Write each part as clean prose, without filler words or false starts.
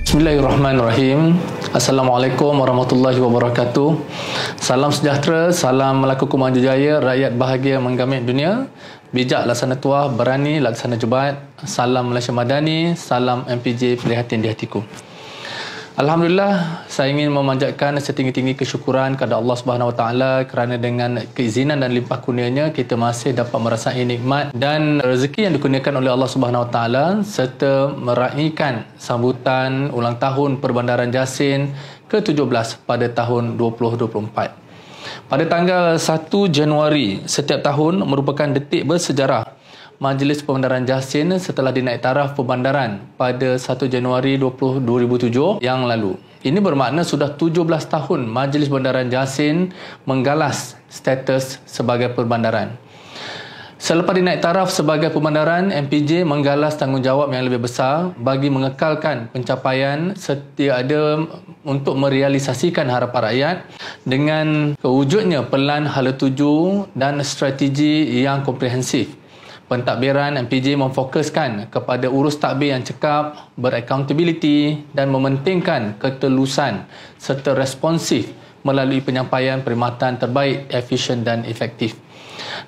Bismillahirrahmanirrahim. Assalamualaikum warahmatullahi wabarakatuh. Salam sejahtera, salam Melaka Maju Jaya, rakyat bahagia menggamit dunia. Bijak laksana tuah, berani laksana jebat. Salam Malaysia Madani, salam MPJ prihatin di hatiku. Alhamdulillah, saya ingin memanjatkan setinggi-tinggi kesyukuran kepada Allah Subhanahu Wa Taala kerana dengan keizinan dan limpah kurnianya kita masih dapat merasai nikmat dan rezeki yang dikurniakan oleh Allah Subhanahu Wa Taala serta meraihkan sambutan ulang tahun Perbandaran Jasin ke-17 pada tahun 2024. Pada tanggal 1 Januari setiap tahun merupakan detik bersejarah Majlis Perbandaran Jasin setelah dinaik taraf perbandaran pada 1 Januari 2007 yang lalu. Ini bermakna sudah 17 tahun Majlis Perbandaran Jasin menggalas status sebagai perbandaran. Selepas dinaik taraf sebagai perbandaran, MPJ menggalas tanggungjawab yang lebih besar bagi mengekalkan pencapaian setia ada untuk merealisasikan harapan rakyat dengan kewujudnya pelan hala tuju dan strategi yang komprehensif. Pentadbiran MPJ memfokuskan kepada urus tadbir yang cekap, beraccountability dan mementingkan ketelusan serta responsif melalui penyampaian perkhidmatan terbaik, efisien dan efektif.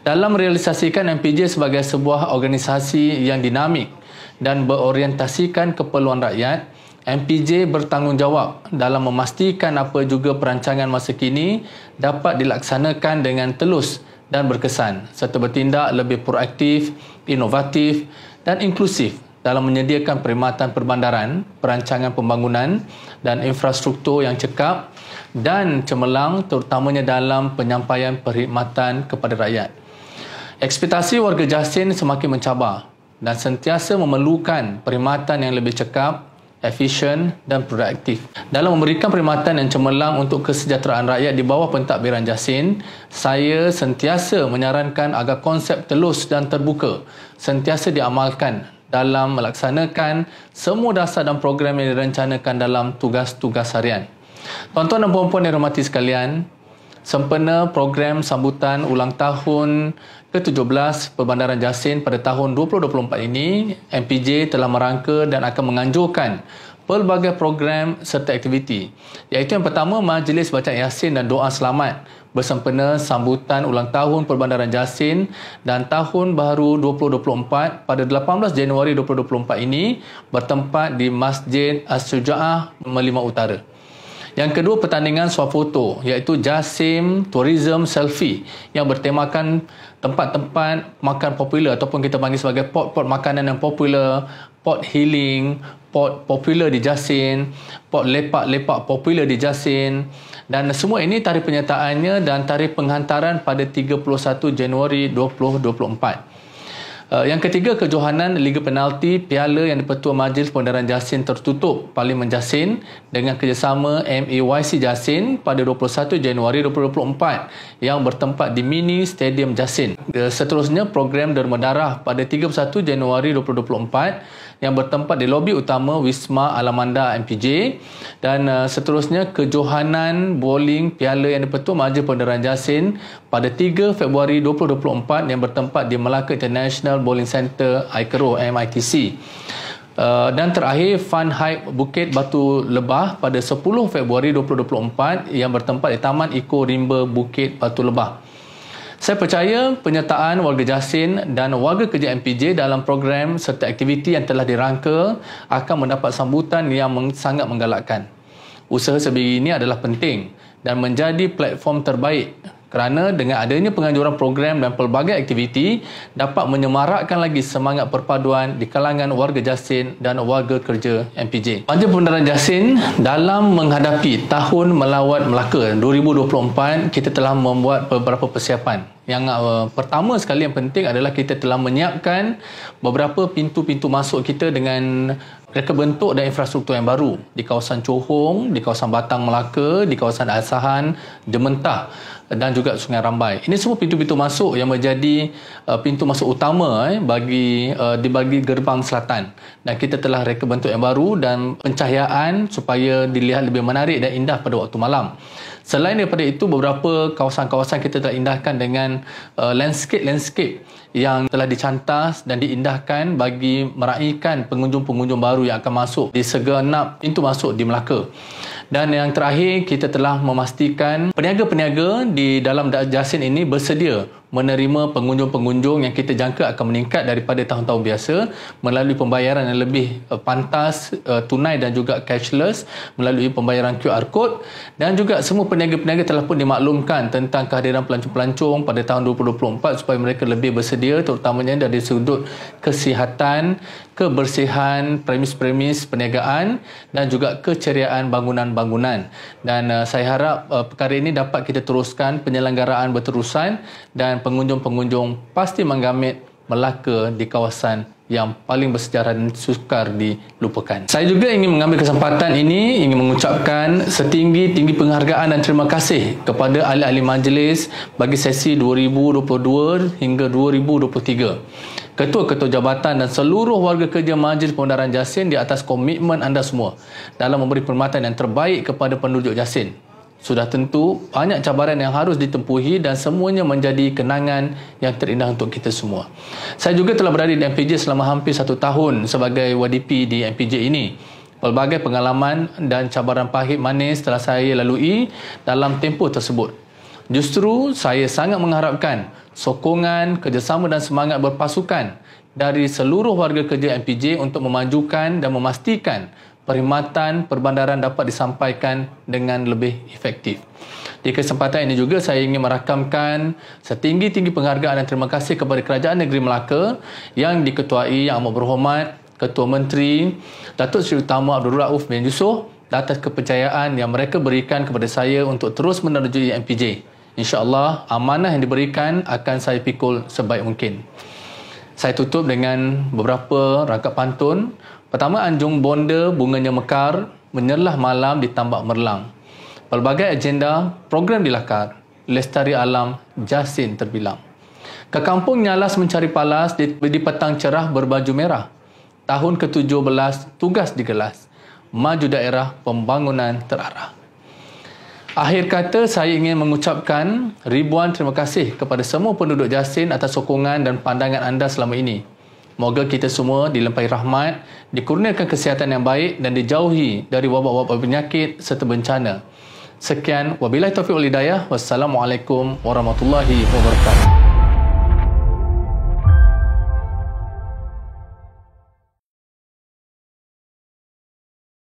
Dalam merealisasikan MPJ sebagai sebuah organisasi yang dinamik dan berorientasikan keperluan rakyat, MPJ bertanggungjawab dalam memastikan apa juga perancangan masa kini dapat dilaksanakan dengan telus dan berkesan serta bertindak lebih proaktif, inovatif dan inklusif dalam menyediakan perkhidmatan perbandaran, perancangan pembangunan dan infrastruktur yang cekap dan cemerlang terutamanya dalam penyampaian perkhidmatan kepada rakyat. Ekspektasi warga Jasin semakin mencabar dan sentiasa memerlukan perkhidmatan yang lebih cekap, efisien dan proaktif. Dalam memberikan perkhidmatan yang cemerlang untuk kesejahteraan rakyat di bawah pentadbiran Jasin, saya sentiasa menyarankan agar konsep telus dan terbuka sentiasa diamalkan dalam melaksanakan semua dasar dan program yang direncanakan dalam tugas-tugas harian. Tuan-tuan dan puan-puan yang dirahmati sekalian, sempena program sambutan ulang tahun ke-17 Perbandaran Jasin pada tahun 2024 ini, MPJ telah merangka dan akan menganjurkan pelbagai program serta aktiviti, iaitu yang pertama Majlis Bacaan Yasin dan Doa Selamat bersempena sambutan ulang tahun Perbandaran Jasin dan Tahun Baharu 2024 pada 18 Januari 2024 ini bertempat di Masjid As-Syuja'ah Merlimau Utara. Yang kedua, pertandingan swafoto iaitu Jasim Tourism Selfie yang bertemakan tempat-tempat makan popular ataupun kita panggil sebagai pot-pot makanan yang popular, pot healing, pot popular di Jasin, pot lepak-lepak popular di Jasin, dan semua ini tarikh penyertaannya dan tarikh penghantaran pada 31 Januari 2024. Yang ketiga, kejohanan Liga Penalti Piala yang di-Pertua Majlis Perbandaran Jasin tertutup Parlimen Jasin dengan kerjasama MAYC Jasin pada 21 Januari 2024 yang bertempat di Mini Stadium Jasin. Seterusnya, program derma darah pada 31 Januari 2024 yang bertempat di lobi utama Wisma Alamanda MPJ, dan seterusnya kejohanan bowling Piala yang di-Pertua Majlis Perbandaran Jasin pada 3 Februari 2024 yang bertempat di Melaka International Bowling Centre Aikero MITC. Dan terakhir, Fun Hype Bukit Batu Lebah pada 10 Februari 2024 yang bertempat di Taman Eco Rimba Bukit Batu Lebah. Saya percaya penyertaan warga Jasin dan warga kerja MPJ dalam program serta aktiviti yang telah dirangka akan mendapat sambutan yang sangat menggalakkan. Usaha sebegini adalah penting dan menjadi platform terbaik kerana dengan adanya penganjuran program dan pelbagai aktiviti dapat menyemarakkan lagi semangat perpaduan di kalangan warga Jasin dan warga kerja MPJ. Majlis Perbandaran Jasin dalam menghadapi Tahun Melawat Melaka 2024, kita telah membuat beberapa persiapan. Yang pertama sekali yang penting adalah kita telah menyiapkan beberapa pintu-pintu masuk kita dengan reka bentuk dan infrastruktur yang baru di kawasan Johong, di kawasan Batang Melaka, di kawasan Asahan, Jementah dan juga Sungai Rambai. Ini semua pintu-pintu masuk yang menjadi pintu masuk utama bagi gerbang selatan. Dan kita telah reka bentuk yang baru dan pencahayaan supaya dilihat lebih menarik dan indah pada waktu malam. Selain daripada itu, beberapa kawasan-kawasan kita telah indahkan dengan landscape yang telah dicantas dan diindahkan bagi meraihkan pengunjung-pengunjung baru yang akan masuk di segenap pintu masuk di Melaka. Dan yang terakhir, kita telah memastikan peniaga-peniaga di dalam Jasin ini bersedia menerima pengunjung-pengunjung yang kita jangka akan meningkat daripada tahun-tahun biasa melalui pembayaran yang lebih pantas, tunai dan juga cashless, melalui pembayaran QR Code, dan juga semua peniaga-peniaga telah pun dimaklumkan tentang kehadiran pelancong-pelancong pada tahun 2024 supaya mereka lebih bersedia, terutamanya dari sudut kesihatan, kebersihan premis-premis perniagaan dan juga keceriaan bangunan-bangunan. Dan saya harap perkara ini dapat kita teruskan penyelenggaraan berterusan dan pengunjung-pengunjung pasti menggamit Melaka di kawasan yang paling bersejarah dan sukar dilupakan. Saya juga ingin mengambil kesempatan ini ingin mengucapkan setinggi-tinggi penghargaan dan terima kasih kepada ahli-ahli majlis bagi sesi 2022 hingga 2023. Ketua-ketua jabatan dan seluruh warga kerja Majlis Pembenaran Jasin di atas komitmen anda semua dalam memberi perkhidmatan yang terbaik kepada penduduk Jasin. Sudah tentu banyak cabaran yang harus ditempuhi dan semuanya menjadi kenangan yang terindah untuk kita semua. Saya juga telah berada di MPJ selama hampir 1 tahun sebagai WDP di MPJ ini. Pelbagai pengalaman dan cabaran pahit manis telah saya lalui dalam tempoh tersebut. Justru saya sangat mengharapkan sokongan, kerjasama dan semangat berpasukan dari seluruh warga kerja MPJ untuk memajukan dan memastikan perkhidmatan perbandaran dapat disampaikan dengan lebih efektif. Di kesempatan ini juga saya ingin merakamkan setinggi-tinggi penghargaan dan terima kasih kepada Kerajaan Negeri Melaka yang diketuai Yang Amat Berhormat Ketua Menteri Datuk Seri Utama Abdul Rauf bin Yusof atas kepercayaan yang mereka berikan kepada saya untuk terus menerjui MPJ. InsyaAllah amanah yang diberikan akan saya pikul sebaik mungkin. Saya tutup dengan beberapa rangkap pantun. Pertama, anjung bonda bunganya mekar, menyerlah malam di tambak merlang. Pelbagai agenda, program dilakar, lestari alam, Jasin terbilang. Ke kampung nyalas mencari palas, di petang cerah berbaju merah. Tahun ke-17, tugas digelas. Maju daerah, pembangunan terarah. Akhir kata, saya ingin mengucapkan ribuan terima kasih kepada semua penduduk Jasin atas sokongan dan pandangan anda selama ini. Moga kita semua dilempahi rahmat, dikurniakan kesihatan yang baik dan dijauhi dari wabak-wabak penyakit serta bencana. Sekian, wabillahi taufiq wal hidayah. Wassalamualaikum warahmatullahi wabarakatuh.